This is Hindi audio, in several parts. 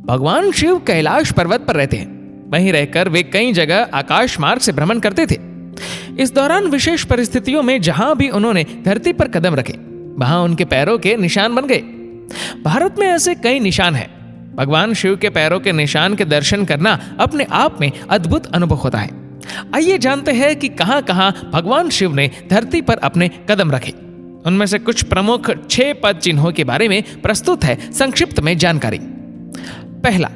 भगवान शिव कैलाश पर्वत पर रहते हैं। वहीं रहकर वे कई जगह आकाश मार्ग से भ्रमण करते थे। इस दौरान विशेष परिस्थितियों में जहां भी उन्होंने धरती पर कदम रखे वहां उनके पैरों के निशान बन गए। भारत में ऐसे कई निशान हैं। भगवान शिव के पैरों के निशान के दर्शन करना अपने आप में अद्भुत अनुभव होता है। आइए जानते हैं कि कहां कहां भगवान शिव ने धरती पर अपने कदम रखे। उनमें से कुछ प्रमुख 6 पद चिन्हों के बारे में प्रस्तुत है संक्षिप्त में जानकारी। पहला,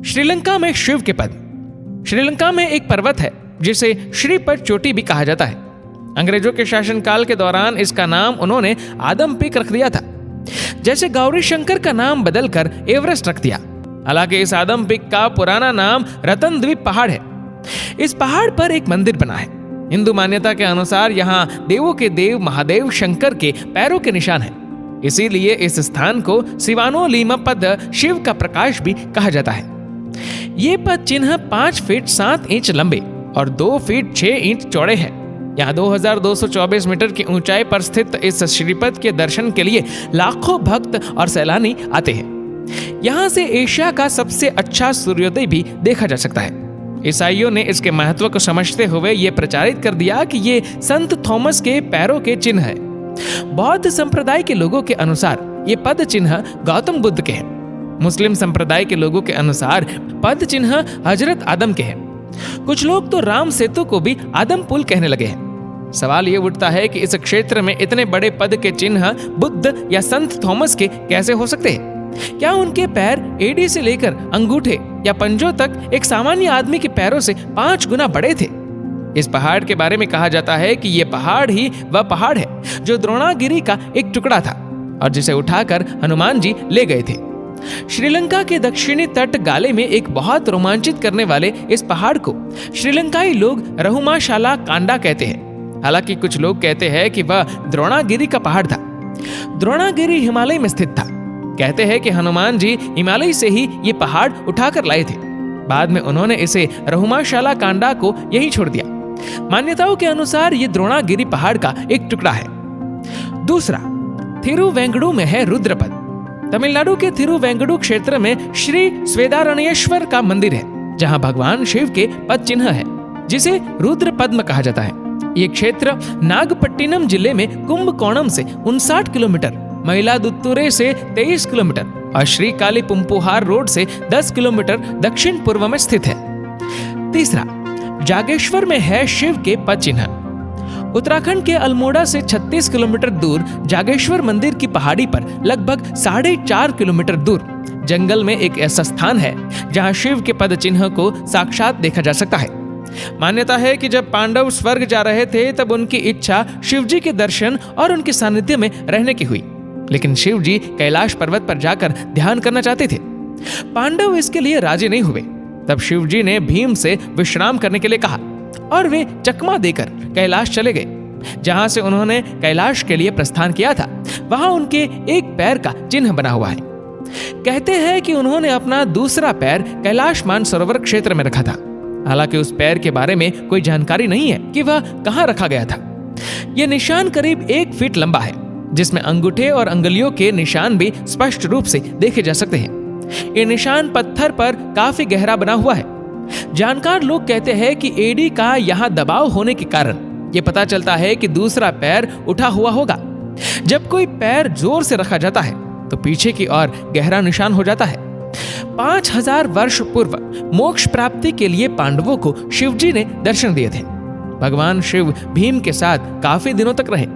श्रीलंका में शिव के पद। श्रीलंका में एक पर्वत है जिसे श्रीपद चोटी भी कहा जाता है। अंग्रेजों के शासनकाल के दौरान इसका नाम उन्होंने आदम पीक रख दिया था, जैसे गौरी शंकर का नाम बदलकर एवरेस्ट रख दिया। हालांकि इस आदम पीक का पुराना नाम रतन द्वीप पहाड़ है। इस पहाड़ पर एक मंदिर बना है। हिंदू मान्यता के अनुसार यहाँ देवों के देव महादेव शंकर के पैरों के निशान हैं। इसीलिए इस स्थान को शिवानो लीमा पद शिव का प्रकाश भी कहा जाता है। ये पद चिन्ह 5 फीट 7 इंच लंबे और 2 फीट 6 इंच चौड़े हैं। यहाँ 2224 मीटर की ऊंचाई पर स्थित इस श्रीपद के दर्शन के लिए लाखों भक्त और सैलानी आते हैं। यहाँ से एशिया का सबसे अच्छा सूर्योदय भी देखा जा सकता है। ईसाइयों ने इसके महत्व को समझते हुए ये प्रचारित कर दिया कि ये संत थॉमस के पैरों के चिन्ह है। बौद्ध संप्रदाय के लोगों के अनुसार ये पद चिन्ह गौतम बुद्ध के हैं। मुस्लिम संप्रदाय के लोगों के अनुसार पद चिन्ह हजरत आदम के हैं। कुछ लोग तो राम सेतु को भी आदम पुल कहने लगे हैं। सवाल ये उठता है कि इस क्षेत्र में इतने बड़े पद के चिन्ह बुद्ध या संत थॉमस के कैसे हो सकते हैं? क्या उनके पैर एड़ी से लेकर अंगूठे या पंजों तक एक सामान्य आदमी के पैरों से 5 गुना बड़े थे? इस पहाड़ के बारे में कहा जाता है कि यह पहाड़ ही वह पहाड़ है जो द्रोणागिरी का एक टुकड़ा था और जिसे उठाकर हनुमान जी ले गए थे। श्रीलंका के दक्षिणी तट गाले में एक बहुत रोमांचित करने वाले इस पहाड़ को श्रीलंकाई लोग रहुमाशाला कांडा कहते हैं। हालांकि कुछ लोग कहते हैं कि वह द्रोणागिरी का पहाड़ था। द्रोणागिरी हिमालय में स्थित था। कहते हैं कि हनुमान जी हिमालय से ही ये पहाड़ उठाकर लाए थे। बाद में उन्होंने इसे रहुमाशाला कांडा को यहीं छोड़ दिया। मान्यताओं के अनुसार ये द्रोणागिरी पहाड़ का एक टुकड़ा है। दूसरा, थिरुवेंगडू में है रुद्रपद। तमिलनाडु के थिरुवेंगडू क्षेत्र में श्री स्वेदारण्येश्वर का मंदिर है, जहां भगवान शिव के पद चिन्ह है, जिसे रुद्र पद्म कहा जाता है। ये क्षेत्र नागपट्टिनम जिले में कुंभकोणम से 59 किलोमीटर, मयिलादुत्तुरै से 23 किलोमीटर और श्रीकालीपुंपुहार रोड से 10 किलोमीटर दक्षिण पूर्व में स्थित है। तीसरा, जागेश्वर में है शिव के पद चिन्ह। उत्तराखंड के अल्मोड़ा से 36 किलोमीटर दूर जागेश्वर मंदिर की पहाड़ी पर लगभग 4.5 किलोमीटर दूर जंगल में एक ऐसा स्थान है जहां शिव के पद चिन्ह को साक्षात देखा जा सकता है। मान्यता है कि जब पांडव स्वर्ग जा रहे थे तब उनकी इच्छा शिव जी के दर्शन और उनके सानिध्य में रहने की हुई, लेकिन शिव जी कैलाश पर्वत पर जाकर ध्यान करना चाहते थे। पांडव इसके लिए राजी नहीं हुए। तब शिव जी ने भीम से विश्राम करने के लिए कहा और वे चकमा देकर कैलाश चले गए। जहां से उन्होंने कैलाश के लिए प्रस्थान किया था वहां उनके एक पैर का चिन्ह बना हुआ है। कहते हैं कि उन्होंने अपना दूसरा पैर कैलाश मानसरोवर क्षेत्र में रखा था। हालांकि उस पैर के बारे में कोई जानकारी नहीं है कि वह कहां रखा गया था। यह निशान करीब 1 फीट लंबा है, जिसमें अंगूठे और अंगुलियों के निशान भी स्पष्ट रूप से देखे जा सकते हैं। ये निशान पत्थर पर काफी गहरा बना हुआ है। जानकार लोग कहते हैं कि एड़ी का यहाँ दबाव होने के कारण ये पता चलता है कि दूसरा पैर उठा हुआ होगा। जब कोई पैर जोर से रखा जाता है तो पीछे की ओर गहरा निशान हो जाता है। 5000 वर्ष पूर्व मोक्ष प्राप्ति के लिए पांडवों को शिवजी ने दर्शन दिए थे। भगवान शिव भीम के साथ काफी दिनों तक रहे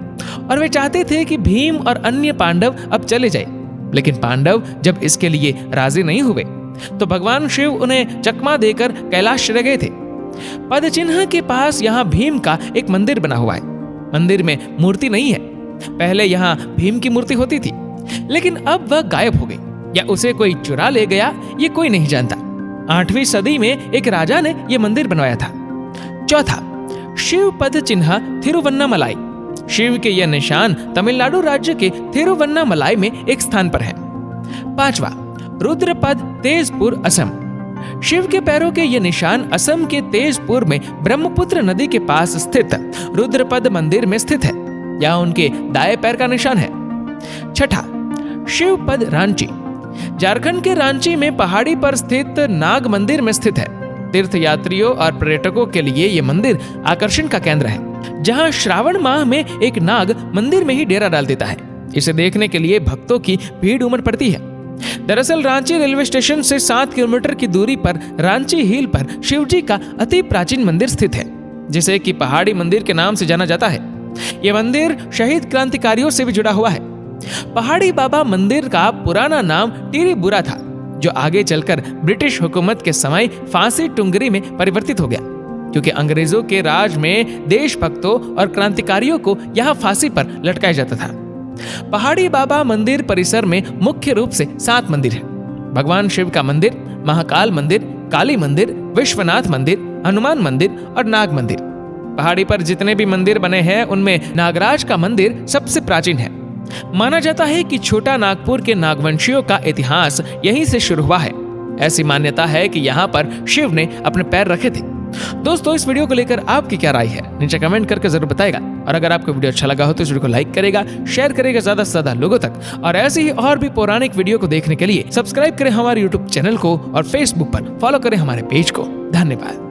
और वे चाहते थे कि भीम और अन्य पांडव अब चले जाए, लेकिन पांडव जब इसके लिए राजी नहीं हुए तो भगवान शिव उन्हें चकमा देकर कैलाश चले गए थे। पद चिन्ह के पास यहाँ भीम का एक मंदिर बना हुआ है। मंदिर में मूर्ति नहीं है। पहले यहाँ भीम की मूर्ति होती थी, लेकिन अब वह गायब हो गई या उसे कोई चुरा ले गया, ये कोई नहीं जानता। 8वीं सदी में एक राजा ने यह मंदिर बनवाया था। चौथा, शिव पद चिन्ह थिरुवन्नामलाई। शिव के यह निशान तमिलनाडु राज्य के थिरुवन्नामलाई में एक स्थान पर है। 5वां, रुद्रपद तेजपुर असम। शिव के पैरों के ये निशान असम के तेजपुर में ब्रह्मपुत्र नदी के पास स्थित रुद्रपद मंदिर में स्थित है। यहाँ उनके दाएं पैर का निशान है। छठा, शिव पद रांची। झारखंड के रांची में पहाड़ी पर स्थित नाग मंदिर में स्थित है। तीर्थ यात्रियों और पर्यटकों के लिए ये मंदिर आकर्षण का केंद्र है, जहां श्रावण माह में एक नाग मंदिर में ही डेरा डाल देता है। इसे देखने के लिए भक्तों की भीड़ उमड़ पड़ती है। दरअसल रांची रेलवे स्टेशन से 7 किलोमीटर की दूरी पर रांची हिल पर शिवजी का अति प्राचीन मंदिर स्थित है, जिसे कि पहाड़ी मंदिर के नाम से जाना जाता है। यह मंदिर शहीद क्रांतिकारियों से भी जुड़ा हुआ है। पहाड़ी बाबा मंदिर का पुराना नाम टीरी बुरा था, जो आगे चलकर ब्रिटिश हुकूमत के समय फांसी टुंगरी में परिवर्तित हो गया, क्योंकि अंग्रेजों के राज में देशभक्तों और क्रांतिकारियों को यहाँ फांसी पर लटकाया जाता था। पहाड़ी बाबा मंदिर परिसर में मुख्य रूप से 7 मंदिर हैं। भगवान शिव का मंदिर, महाकाल मंदिर, काली मंदिर, विश्वनाथ मंदिर, हनुमान मंदिर और नाग मंदिर। पहाड़ी पर जितने भी मंदिर बने हैं उनमें नागराज का मंदिर सबसे प्राचीन है। माना जाता है कि छोटा नागपुर के नागवंशियों का इतिहास यहीं से शुरू हुआ है। ऐसी मान्यता है कि यहाँ पर शिव ने अपने पैर रखे थे। दोस्तों, इस वीडियो को लेकर आपकी क्या राय है, नीचे कमेंट करके जरूर बताएगा। और अगर आपको वीडियो अच्छा लगा हो तो इस वीडियो को लाइक करेगा, शेयर करेगा ज्यादा से ज्यादा लोगों तक। और ऐसे ही और भी पौराणिक वीडियो को देखने के लिए सब्सक्राइब करें हमारे यूट्यूब चैनल को और फेसबुक पर फॉलो करें हमारे पेज को। धन्यवाद।